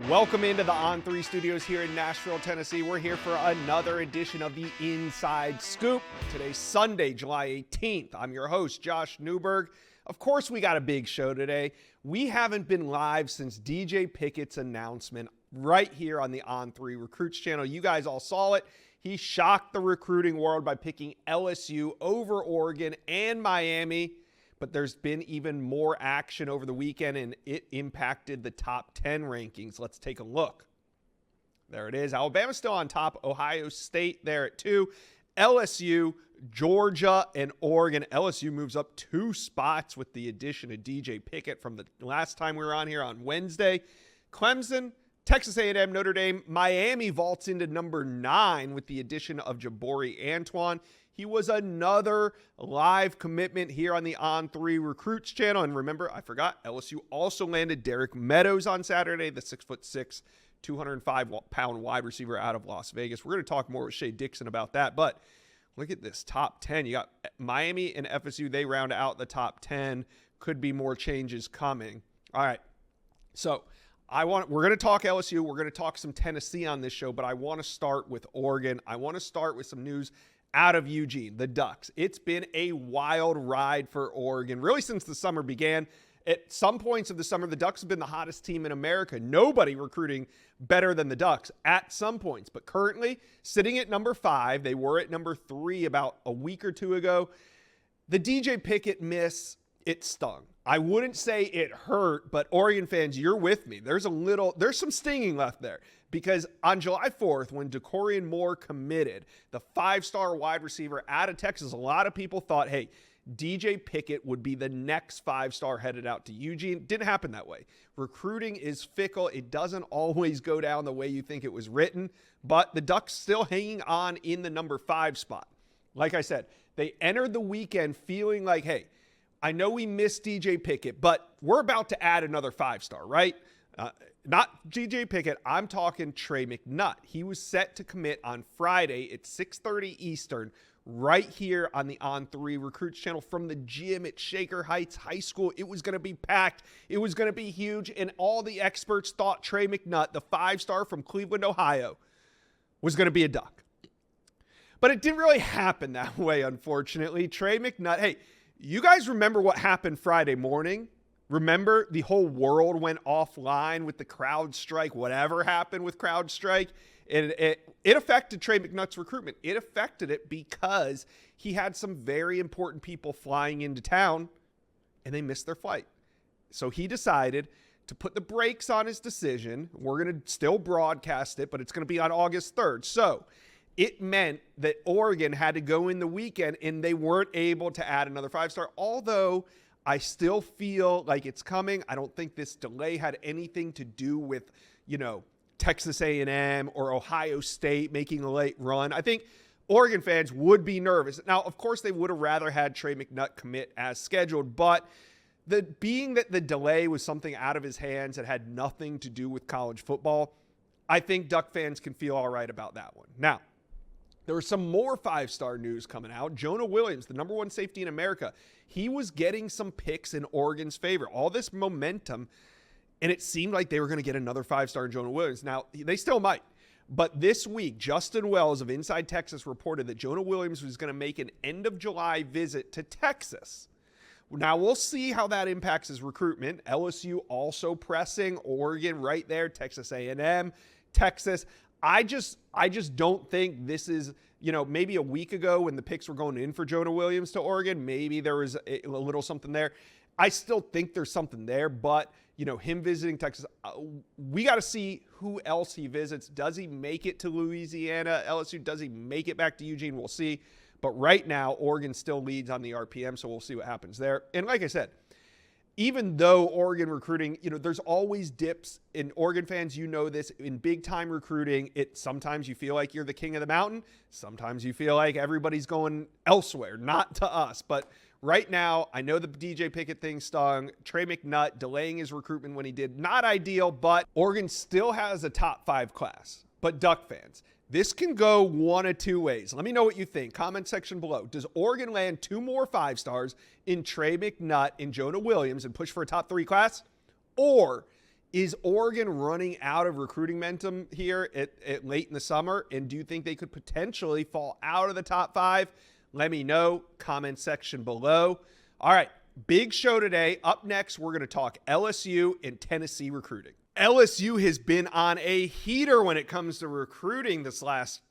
Welcome into the On3 studios here in Nashville, Tennessee. We're here for another edition of the Inside Scoop. Today's Sunday, July 18th. I'm your host, Josh Newberg. Of course, we got a big show today. We haven't been live since DJ Pickett's announcement right here on the On3 Recruits channel. You guys all saw it. He shocked the recruiting world by picking LSU over Oregon and Miami. But there's been even more action over the weekend, and it impacted the top 10 rankings. Let's take a look. There it is. Alabama's still on top. Ohio State there at 2. LSU, Georgia, and Oregon. LSU moves up 2 spots with the addition of DJ Pickett from the last time we were on here on Wednesday. Clemson, Texas A&M, Notre Dame, Miami vaults into number 9 with the addition of Jabari Antoine. He was another live commitment here on the On3 Recruits channel. And remember, I forgot, LSU also landed Derek Meadows on Saturday, the 6'6", 205-pound wide receiver out of Las Vegas. We're going to talk more with Shea Dixon about that. But look at this top 10. You got Miami and FSU. They round out the top 10. Could be more changes coming. All right. So we're going to talk LSU. We're going to talk some Tennessee on this show. But I want to start with Oregon. I want to start with some news out of Eugene, the Ducks. It's been a wild ride for Oregon, really since the summer began. At some points of the summer, the Ducks have been the hottest team in America. Nobody recruiting better than the Ducks at some points. But currently, sitting at number 5, they were at number 3 about a week or two ago. The DJ Pickett miss, it stung. I wouldn't say it hurt, but Oregon fans, you're with me. There's some stinging left there. Because on July 4th, when DeCorian Moore committed, the 5-star wide receiver out of Texas, a lot of people thought, hey, DJ Pickett would be the next 5-star headed out to Eugene. Didn't happen that way. Recruiting is fickle. It doesn't always go down the way you think it was written, but the Ducks still hanging on in the number 5 spot. Like I said, they entered the weekend feeling like, hey, I know we missed DJ Pickett, but we're about to add another 5-star, right? Not DJ Pickett, I'm talking Trey McNutt. He was set to commit on Friday at 6:30 Eastern right here on the On3 Recruits channel from the gym at Shaker Heights High School. It was going to be packed. It was going to be huge, and all the experts thought Trey McNutt, the 5-star from Cleveland, Ohio, was going to be a Duck. But it didn't really happen that way, unfortunately. Trey McNutt, hey, you guys remember what happened Friday morning? Remember, the whole world went offline with the CrowdStrike, whatever happened with CrowdStrike. It affected Trey McNutt's recruitment. It affected it because he had some very important people flying into town, and they missed their flight. So he decided to put the brakes on his decision. We're going to still broadcast it, but it's going to be on August 3rd. So it meant that Oregon had to go in the weekend, and they weren't able to add another 5-star, although I still feel like it's coming. I don't think this delay had anything to do with, Texas A&M or Ohio State making a late run. I think Oregon fans would be nervous. Now, of course, they would have rather had Trey McNutt commit as scheduled, but being that the delay was something out of his hands that had nothing to do with college football, I think Duck fans can feel all right about that one. Now, there was some more 5-star news coming out. Jonah Williams, the number 1 safety in America, he was getting some picks in Oregon's favor. All this momentum, and it seemed like they were going to get another 5-star in Jonah Williams. Now, they still might. But this week, Justin Wells of Inside Texas reported that Jonah Williams was going to make an end-of-July visit to Texas. Now, we'll see how that impacts his recruitment. LSU also pressing, Oregon right there, Texas A&M, Texas. I just don't think this is, maybe a week ago when the picks were going in for Jonah Williams to Oregon, maybe there was a little something there. I still think there's something there, but, him visiting Texas, we got to see who else he visits. Does he make it to Louisiana, LSU? Does he make it back to Eugene? We'll see. But right now, Oregon still leads on the RPM, so we'll see what happens there. And like I said, even though Oregon recruiting, there's always dips in Oregon fans. This in big time recruiting, sometimes you feel like you're the king of the mountain. Sometimes you feel like everybody's going elsewhere, not to us. But right now, I know the DJ Pickett thing stung. Trey McNutt delaying his recruitment when he did, not ideal, but Oregon still has a top 5 class. But Duck fans, this can go one of two ways. Let me know what you think. Comment section below. Does Oregon land 2 more 5-stars in Trey McNutt and Jonah Williams and push for a top 3 class? Or Is Oregon running out of recruiting momentum here at late in the summer? And do you think they could potentially fall out of the top 5? Let me know. Comment section below. All right, big show today. Up next, we're going to talk LSU and Tennessee recruiting. LSU has been on a heater when it comes to recruiting this last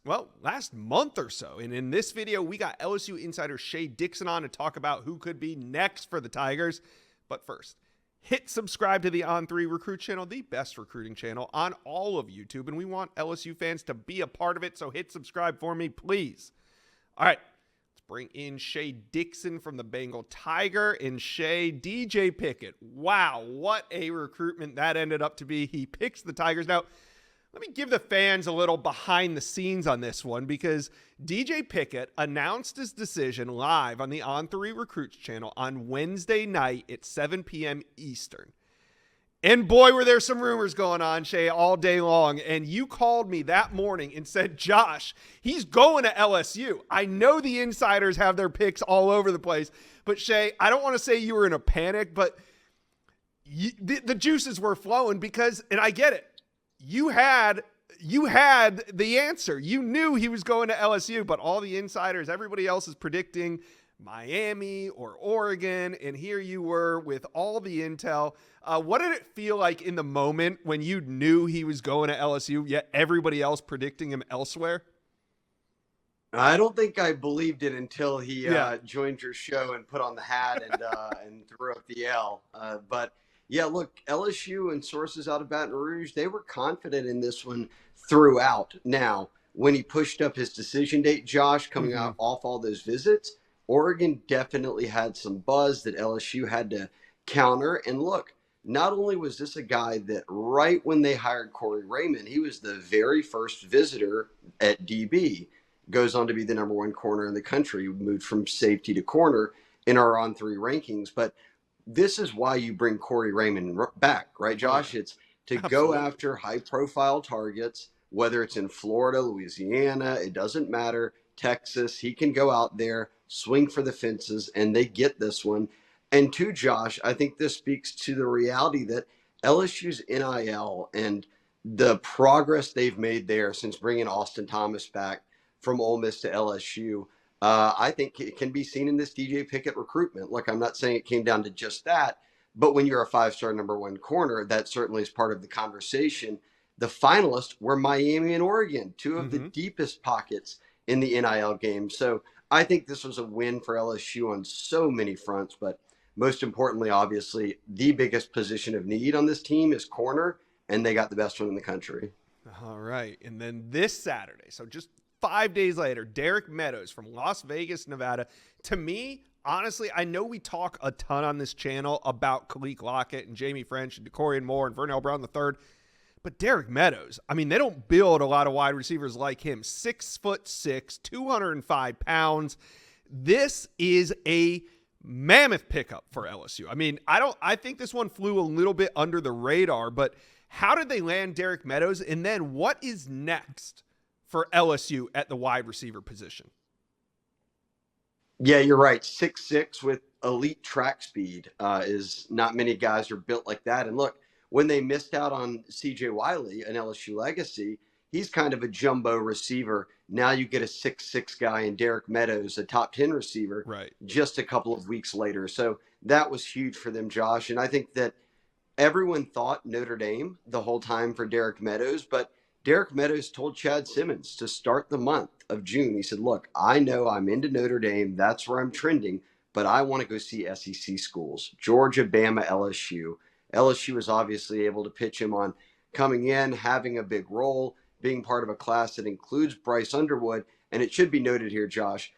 month or so. And in this video, we got LSU insider Shea Dixon on to talk about who could be next for the Tigers. But first, hit subscribe to the On3 Recruit channel, the best recruiting channel on all of YouTube. And we want LSU fans to be a part of it, so hit subscribe for me, please. All right, let's bring in Shea Dixon from the Bengal Tiger. And Shea, DJ Pickett. Wow, what a recruitment that ended up to be. He picks the Tigers. Now, let me give the fans a little behind the scenes on this one, because DJ Pickett announced his decision live on the On3 Recruits channel on Wednesday night at 7 p.m. Eastern. And boy, were there some rumors going on, Shea, all day long. And you called me that morning and said, Josh, he's going to LSU. I know the insiders have their picks all over the place. But Shea, I don't want to say you were in a panic, but the juices were flowing because, and I get it, you had the answer. You knew he was going to LSU, but all the insiders, everybody else is predicting Miami or Oregon, and here you were with all the intel. What did it feel like in the moment when you knew he was going to LSU, yet everybody else predicting him elsewhere? I don't think I believed it until he joined your show and put on the hat and threw up the L. But yeah, look, LSU and sources out of Baton Rouge, they were confident in this one throughout. Now, when he pushed up his decision date, Josh, coming out off all those visits, Oregon definitely had some buzz that LSU had to counter. And look, not only was this a guy that right when they hired Corey Raymond, he was the very first visitor at DB, goes on to be the number 1 corner in the country, moved from safety to corner in our On3 rankings. But this is why you bring Corey Raymond back, right, Josh? Oh, yeah. It's to Absolutely. go after high-profile targets, whether it's in Florida, Louisiana, it doesn't matter, Texas. He can go out there, swing for the fences, and they get this one. And to Josh, I think this speaks to the reality that LSU's NIL and the progress they've made there since bringing Austin Thomas back from Ole Miss to LSU, I think it can be seen in this DJ Pickett recruitment. Look, I'm not saying it came down to just that, but when you're a 5-star number 1 corner, that certainly is part of the conversation. The finalists were Miami and Oregon, 2 of the deepest pockets in the NIL game. So I think this was a win for LSU on so many fronts, but most importantly, obviously, the biggest position of need on this team is corner, and they got the best one in the country. All right. And then this Saturday, so just 5 days later, Derek Meadows from Las Vegas, Nevada. To me, honestly, I know we talk a ton on this channel about Khalil Lockett and Jamie French and DeCorian Moore and Vernell Brown III, but Derek Meadows, I mean, they don't build a lot of wide receivers like him. 6'6", 205 pounds. This is a mammoth pickup for LSU. I mean, I think this one flew a little bit under the radar, but how did they land Derek Meadows? And then what is next for LSU at the wide receiver position? Yeah, you're right. 6'6" with elite track speed is not many guys are built like that. And look, when they missed out on CJ Wiley, an LSU legacy, he's kind of a jumbo receiver. Now you get a 6'6" guy in Derek Meadows, a top 10 receiver, right, just a couple of weeks later. So that was huge for them, Josh. And I think that everyone thought Notre Dame the whole time for Derek Meadows, but Derek Meadows told Chad Simmons to start the month of June. He said, look, I know I'm into Notre Dame. That's where I'm trending, but I want to go see SEC schools, Georgia, Bama, LSU. LSU was obviously able to pitch him on coming in, having a big role, being part of a class that includes Bryce Underwood. And it should be noted here, Josh,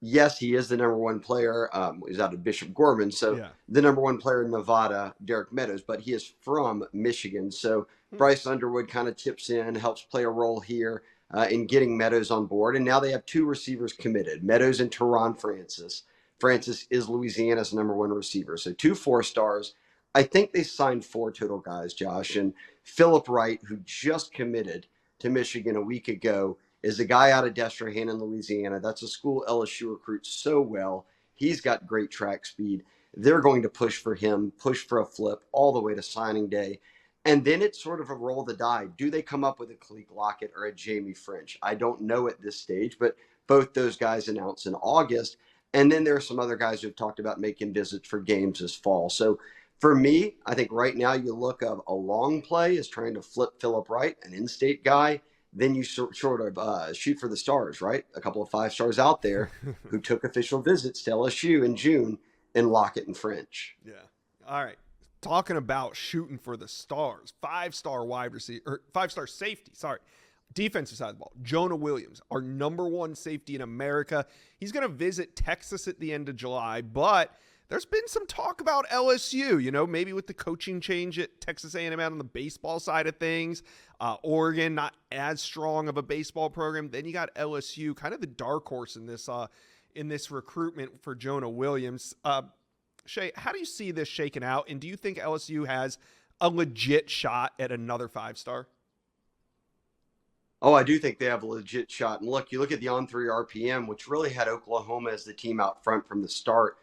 yes, he is the number 1 player. He's out of Bishop Gorman. So the number 1 player in Nevada, Derek Meadows, but he is from Michigan. So Bryce Underwood kind of chips in, helps play a role here in getting Meadows on board. And now they have 2 receivers committed, Meadows and Teron Francis. Francis is Louisiana's number 1 receiver. So 2 4-stars. I think they signed 4 total guys, Josh. And Philip Wright, who just committed to Michigan a week ago, is a guy out of Destrehan in Louisiana. That's a school LSU recruits so well. He's got great track speed. They're going to push for him, push for a flip all the way to signing day. And then it's sort of a roll of the die. Do they come up with a Khalid Lockett or a Jamie French? I don't know at this stage, but both those guys announced in August. And then there are some other guys who've talked about making visits for games this fall. So for me, I think right now you look at a long play is trying to flip Philip Wright, an in-state guy. Then you sort of shoot for the stars, right? A couple of 5 stars out there who took official visits to LSU in June in Lockett and French. Yeah. All right. Talking about shooting for the stars, 5-star wide receiver, or 5-star safety, sorry. Defensive side of the ball, Jonah Williams, our number 1 safety in America. He's going to visit Texas at the end of July, but there's been some talk about LSU, maybe with the coaching change at Texas A&M out on the baseball side of things. Oregon, not as strong of a baseball program. Then you got LSU, kind of the dark horse in this recruitment for Jonah Williams. Shay, how do you see this shaking out? And do you think LSU has a legit shot at another 5-star? Oh, I do think they have a legit shot. And look, you look at the on-3 RPM, which really had Oklahoma as the team out front from the start.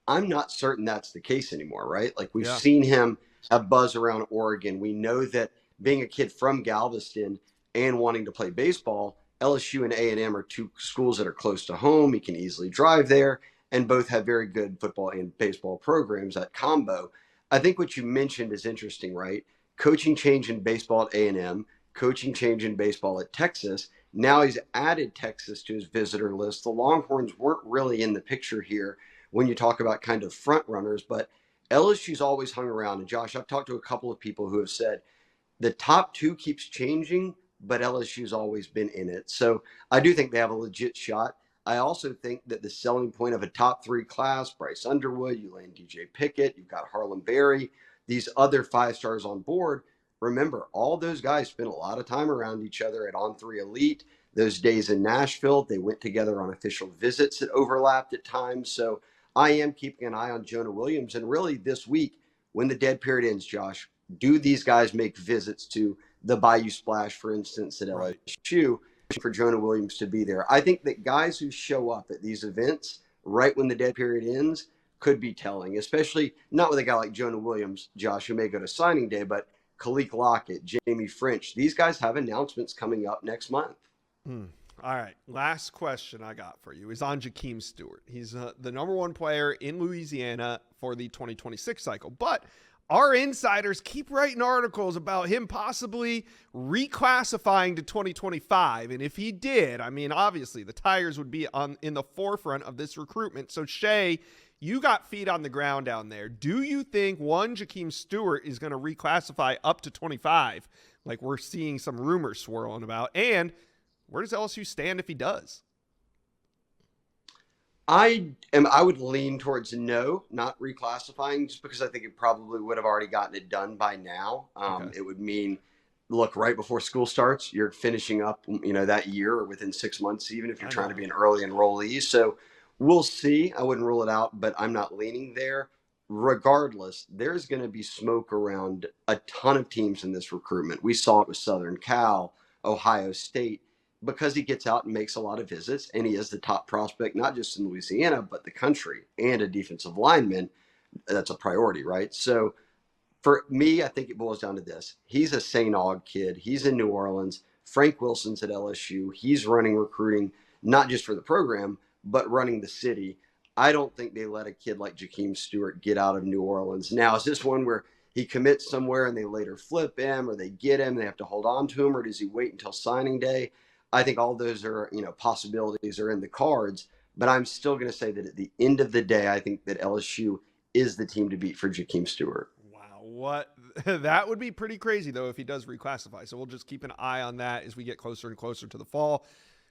I'm not certain that's the case anymore, right? Like we've seen him have buzz around Oregon. We know that being a kid from Galveston and wanting to play baseball, LSU and A&M are 2 schools that are close to home. He can easily drive there, and both have very good football and baseball programs, that combo. I think what you mentioned is interesting, right? Coaching change in baseball at A&M, coaching change in baseball at Texas. Now he's added Texas to his visitor list. The Longhorns weren't really in the picture here when you talk about kind of front runners, but LSU's always hung around. And Josh, I've talked to a couple of people who have said the top 2 keeps changing, but LSU's always been in it. So I do think they have a legit shot. I also think that the selling point of a top 3 class, Bryce Underwood, you land DJ Pickett, you've got Harlem Berry, these other 5-stars on board. Remember, all those guys spent a lot of time around each other at On3 Elite. Those days in Nashville, they went together on official visits that overlapped at times. So I am keeping an eye on Jonah Williams. And really this week, when the dead period ends, Josh, do these guys make visits to the Bayou Splash, for instance, at LSU, for Jonah Williams to be there? I think that guys who show up at these events right when the dead period ends could be telling, especially not with a guy like Jonah Williams, Josh, who may go to signing day, but Khalid Lockett, Jamie French. These guys have announcements coming up next month. All right. Last question I got for you is on Jakeem Stewart. He's the number 1 player in Louisiana for the 2026 cycle. But our insiders keep writing articles about him possibly reclassifying to 2025. And if he did, I mean, obviously the Tigers would be in the forefront of this recruitment. So Shay, you got feet on the ground down there. Do you think Jakeem Stewart is going to reclassify up to 25, like we're seeing some rumors swirling about? And where does LSU stand if he does? I would lean towards no, not reclassifying, just because I think it probably would have already gotten it done by now. It would mean, look, right before school starts, you're finishing up, that year or within 6 months, even if you're trying to be an early enrollee. So we'll see. I wouldn't rule it out, but I'm not leaning there. Regardless, there's going to be smoke around a ton of teams in this recruitment. We saw it with Southern Cal, Ohio State, because he gets out and makes a lot of visits, and he is the top prospect, not just in Louisiana, but the country, and a defensive lineman. That's a priority, right? So for me, I think it boils down to this. He's a St. Aug kid. He's in New Orleans. Frank Wilson's at LSU. He's running recruiting, not just for the program, but running the city. I don't think they let a kid like Jakeem Stewart get out of New Orleans. Now, is this one where he commits somewhere and they later flip him, or they get him, they have to hold on to him, or does he wait until signing day? I think all those are, possibilities are in the cards, but I'm still going to say that at the end of the day, I think that LSU is the team to beat for Jakeem Stewart. Wow. What? That would be pretty crazy, though, if he does reclassify. So we'll just keep an eye on that as we get closer and closer to the fall.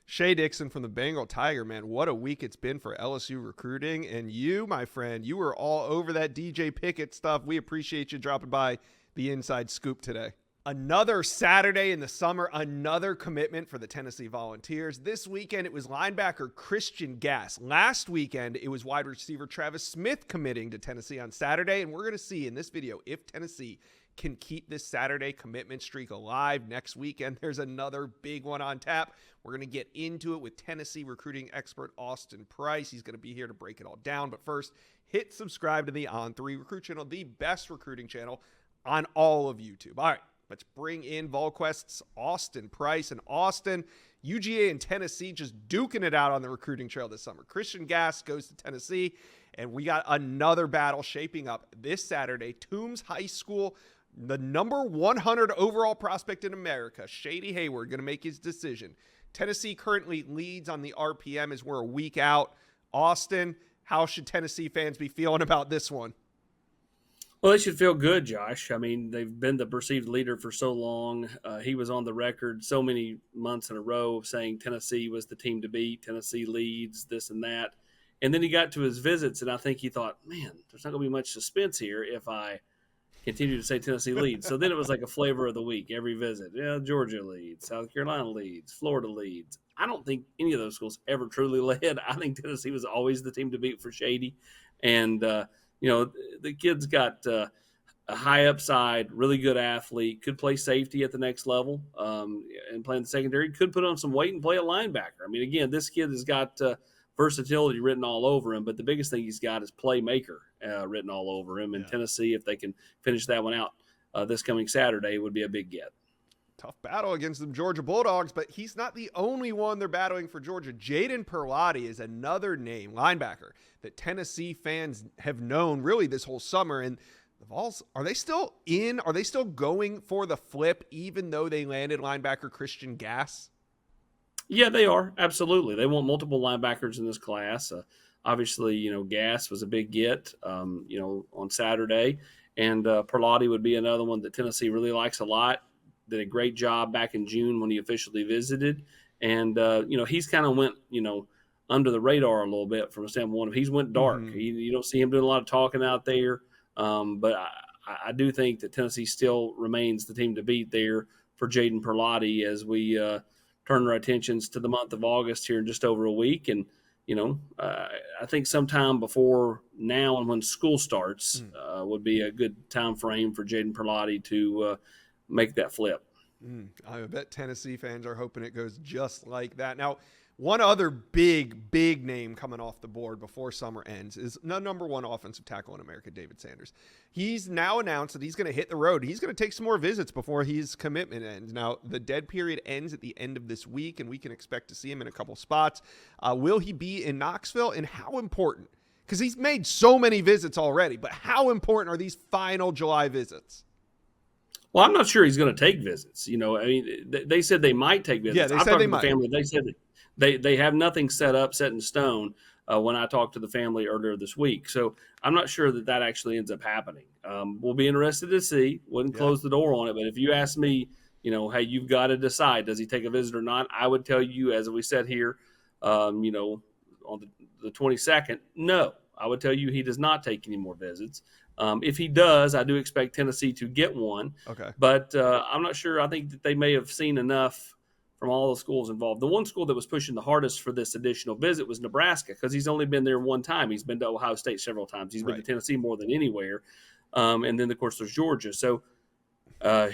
Shay Dixon from the Bengal Tiger, man, what a week it's been for LSU recruiting. And you, my friend, you were all over that DJ Pickett stuff. We appreciate you dropping by the Inside Scoop today. Another Saturday in the summer, another commitment for the Tennessee Volunteers. This weekend, it was linebacker Christian Gass. Last weekend, it was wide receiver Travis Smith committing to Tennessee on Saturday. And we're going to see in this video if Tennessee can keep this Saturday commitment streak alive. Next weekend, there's another big one on tap. We're going to get into it with Tennessee recruiting expert Austin Price. He's going to be here to break it all down. But first, hit subscribe to the On3 Recruit channel, the best recruiting channel on all of YouTube. All right, let's bring in VolQuest's Austin Price. And Austin, UGA and Tennessee just duking it out on the recruiting trail this summer. Christian Gass goes to Tennessee, and we got another battle shaping up this Saturday. Toombs High School, the number 100 overall prospect in America, Shady Hayward, going to make his decision. Tennessee currently leads on the RPM as we're a week out. Austin, how should Tennessee fans be feeling about this one? Well, they should feel good, Josh. I mean, they've been the perceived leader for so long. He was on the record so many months in a row saying Tennessee was the team to beat. Tennessee leads, this and that. And then he got to his visits, and I think he thought, man, there's not going to be much suspense here if I continue to say Tennessee leads. So then it was like a flavor of the week every visit. Yeah, Georgia leads, South Carolina leads, Florida leads. I don't think any of those schools ever truly led. I think Tennessee was always the team to beat for Shady. And, the kid's got a high upside, really good athlete, could play safety at the next level and play in the secondary, could put on some weight and play a linebacker. I mean, again, this kid has got versatility written all over him, but the biggest thing he's got is playmaker written all over him. And Tennessee, if they can finish that one out this coming Saturday, would be a big get. Tough battle against the Georgia Bulldogs, but he's not the only one they're battling for Georgia. Jaden Perlotti is another name, linebacker, that Tennessee fans have known really this whole summer. And the Vols, are they still in? Are they still going for the flip, even though they landed linebacker Christian Gass? Yeah, they are. Absolutely. They want multiple linebackers in this class. Obviously, Gass was a big get, on Saturday. And Perlotti would be another one that Tennessee really likes a lot. Did a great job back in June when he officially visited. And, he's kind of went, under the radar a little bit from a standpoint of he's went dark. Mm-hmm. You don't see him doing a lot of talking out there. But I do think that Tennessee still remains the team to beat there for Jaden Perlotti as we turn our attentions to the month of August here in just over a week. And, I think sometime before now and when school starts would be a good time frame for Jaden Perlotti to make that flip. I bet Tennessee fans are hoping it goes just like that. Now, one other big name coming off the board before summer ends is the number one offensive tackle in America, David Sanders. He's now announced that he's going to hit the road. He's going to take some more visits before his commitment ends. Now, the dead period ends at the end of this week, and we can expect to see him in a couple spots. Will he be in Knoxville, and how important? Because he's made so many visits already, but how important are these final July visits? Well, I'm not sure he's going to take visits. They said they might take visits. Yeah, they said they might. The family. They said they have nothing set in stone when I talked to the family earlier this week. So I'm not sure that actually ends up happening. We'll be interested to see. Wouldn't close the door on it. But if you ask me, hey, you've got to decide, does he take a visit or not? I would tell you, as we said here, on the 22nd, no. I would tell you he does not take any more visits. If he does, I do expect Tennessee to get one. Okay. But I'm not sure. I think that they may have seen enough from all the schools involved. The one school that was pushing the hardest for this additional visit was Nebraska, because he's only been there one time. He's been to Ohio State several times. He's been to Tennessee more than anywhere. And then, of course, there's Georgia. So, I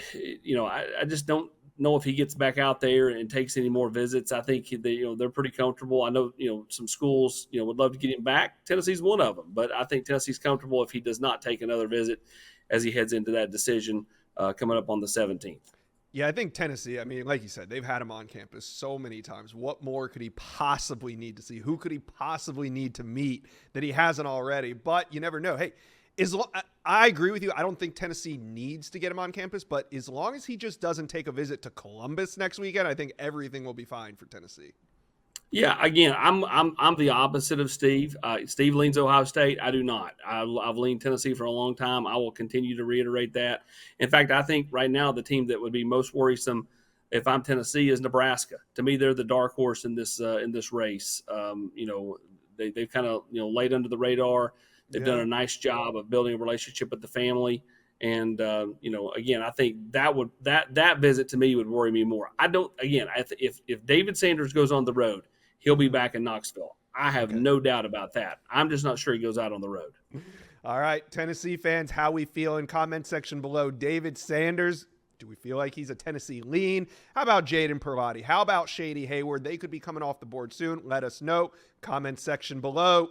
just don't know if he gets back out there and takes any more visits. I think they're pretty comfortable. I know some schools would love to get him back. Tennessee's one of them, but I think Tennessee's comfortable if he does not take another visit as he heads into that decision coming up on the 17th. Yeah, I think Tennessee, like you said, they've had him on campus so many times. What more could he possibly need to see? Who could he possibly need to meet that he hasn't already? But you never know. Hey, I agree with you. I don't think Tennessee needs to get him on campus, but as long as he just doesn't take a visit to Columbus next weekend, I think everything will be fine for Tennessee. Yeah, again, I'm the opposite of Steve. Steve leans Ohio State. I do not. I've leaned Tennessee for a long time. I will continue to reiterate that. In fact, I think right now the team that would be most worrisome if I'm Tennessee is Nebraska. To me, they're the dark horse in this race. They've kind of laid under the radar. They've done a nice job of building a relationship with the family. And, again, I think that visit to me would worry me more. If David Sanders goes on the road, he'll be back in Knoxville. I have no doubt about that. I'm just not sure he goes out on the road. All right, Tennessee fans, how we feel in comment section below. David Sanders, do we feel like he's a Tennessee lean? How about Jaden Perlotti? How about Shady Hayward? They could be coming off the board soon. Let us know. Comment section below.